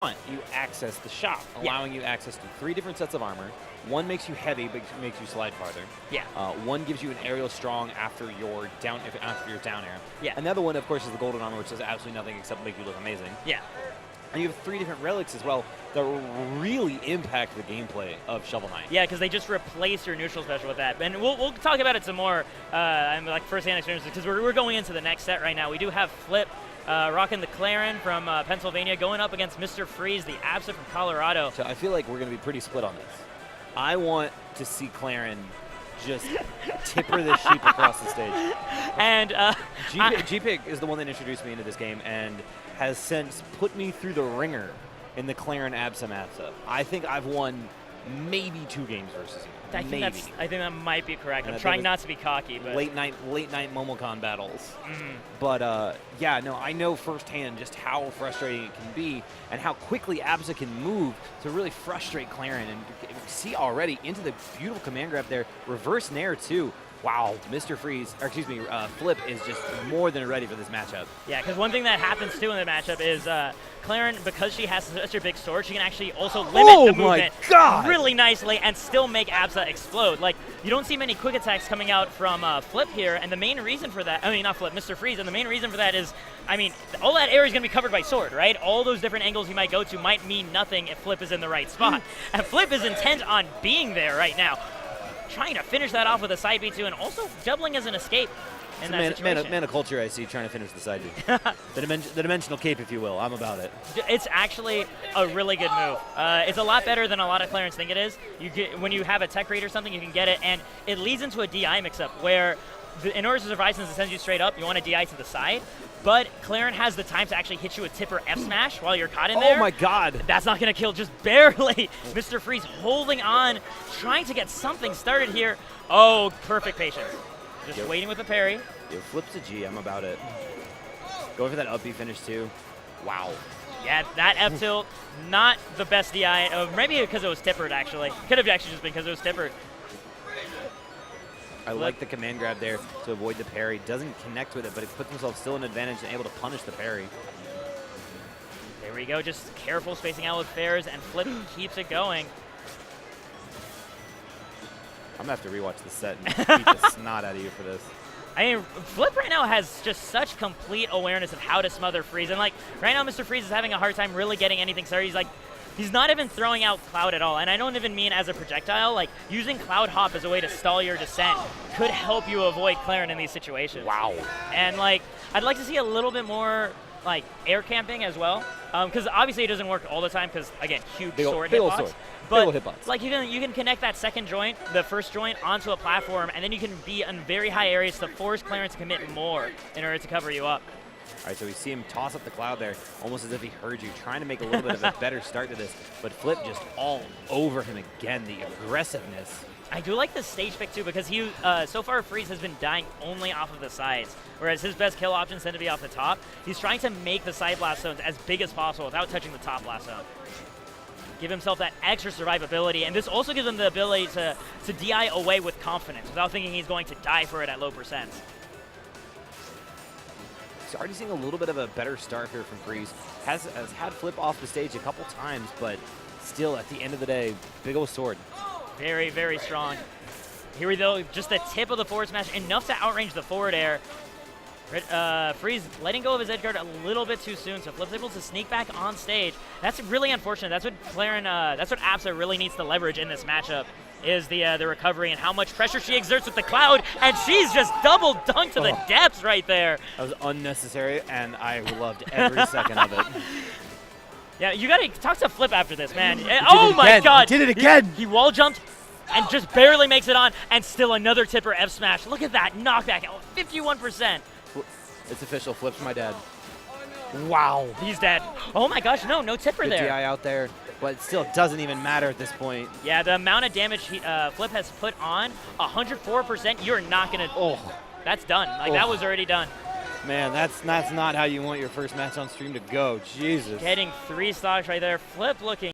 you access the shop, allowing you access to 3 different sets of armor. One makes you heavy, but makes you slide farther. Yeah. One gives you an aerial strong after your down air. Yeah. And the other one, of course, is the golden armor, which does absolutely nothing except make you look amazing. Yeah. And you have 3 different relics as well that really impact the gameplay of Shovel Knight. Yeah, because they just replace your neutral special with that. And we'll talk about it some more. I'm like first-hand experience because we're going into the next set right now. We do have Flip rocking the Clairen from Pennsylvania going up against Mr. Freeze, the Absa from Colorado. So I feel like we're going to be pretty split on this. I want to see Clairen just tipper this sheep across the stage. And G-Pig is the one that introduced me into this game and has since put me through the ringer in the Clairen Absa matchup. I think I've won maybe 2 games versus you. I think that might be correct. I'm trying not to be cocky, but late night Momocon battles. But yeah, no, I know firsthand just how frustrating it can be and how quickly Absa can move to really frustrate Clairen. And see already into the beautiful command grab there, reverse nair too. Wow, Mr. Freeze, or excuse me, Flip is just more than ready for this matchup. Yeah, because one thing that happens too in the matchup is Clairen, because she has such a big sword, she can actually also limit the movement really nicely and still make Absa explode. Like, you don't see many quick attacks coming out from Flip here, and the main reason for that, I mean, not Flip, Mr. Freeze, and the main reason for that is, I mean, all that area is going to be covered by sword, right? All those different angles you might go to might mean nothing if Flip is in the right spot. And Flip is intent on being there right now, trying to finish that off with a side B2 and also doubling as an escape in that situation. Man of culture, I see, trying to finish the side B. the dimensional cape, if you will. I'm about it. It's actually a really good move. It's a lot better than a lot of Clarens think it is. You get, when you have a tech read or something, you can get it, and it leads into a DI mix-up where in order to survive, since it sends you straight up, you want to DI to the side. But Clairen has the time to actually hit you a tipper F smash while you're caught in there. Oh my god. That's not going to kill, just barely. Mr. Freeze holding on, trying to get something started here. Oh, perfect patience. Just waiting with the parry. Yo, Flip's a G, I'm about it. Going for that up B finish too. Wow. Yeah, that F tilt, not the best DI. Maybe because it was tippered actually. Could have actually just been because it was tippered. I like the command grab there to avoid the parry. Doesn't connect with it, but it puts himself still in advantage and able to punish the parry. There we go, just careful spacing out with fairs, and Flip keeps it going. I'm going to have to rewatch the set and beat the snot out of you for this. I mean, Flip right now has just such complete awareness of how to smother Freeze. And, like, right now Mr. Freeze is having a hard time really getting anything started. He's not even throwing out Cloud at all. And I don't even mean as a projectile. Like, using Cloud Hop as a way to stall your descent could help you avoid Clairen in these situations. Wow. And, like, I'd like to see a little bit more, like, air camping as well. Because obviously it doesn't work all the time because, again, huge sword hitbox. But like you can connect that second joint, the first joint, onto a platform, and then you can be in very high areas to force Clairen to commit more in order to cover you up. All right, so we see him toss up the Cloud there, almost as if he heard you, trying to make a little bit of a better start to this. But Flip just all over him again, the aggressiveness. I do like the stage pick too, because he so far Freeze has been dying only off of the sides, whereas his best kill options tend to be off the top. He's trying to make the side blast zones as big as possible without touching the top blast zone. Give himself that extra survivability, and this also gives him the ability to DI away with confidence without thinking he's going to die for it at low percents. He's already seeing a little bit of a better start here from Freeze. Has had Flip off the stage a couple times, but still, at the end of the day, big old sword. Very, very strong. Here we go, just the tip of the forward smash, enough to outrange the forward air. Freeze letting go of his edge guard a little bit too soon, so Flip's able to sneak back on stage. That's really unfortunate. That's what Clairen, that's what Absa really needs to leverage in this matchup, is the recovery and how much pressure she exerts with the Cloud, and she's just double dunked to the depths right there. That was unnecessary, and I loved every second of it. Yeah, you gotta talk to Flip after this, man. Oh my god! He did it again! He wall jumped and just barely makes it on, and still another tipper F smash. Look at that knockback, 51%. It's official, Flip's my dad. Wow. He's dead. Oh my gosh, no tipper Good there. DI out there, but it still doesn't even matter at this point. Yeah, the amount of damage Flip has put on, 104%, you're not gonna, that's done. Like, that was already done. Man, that's not how you want your first match on stream to go. Jesus. Getting 3 stocks right there. Flip looking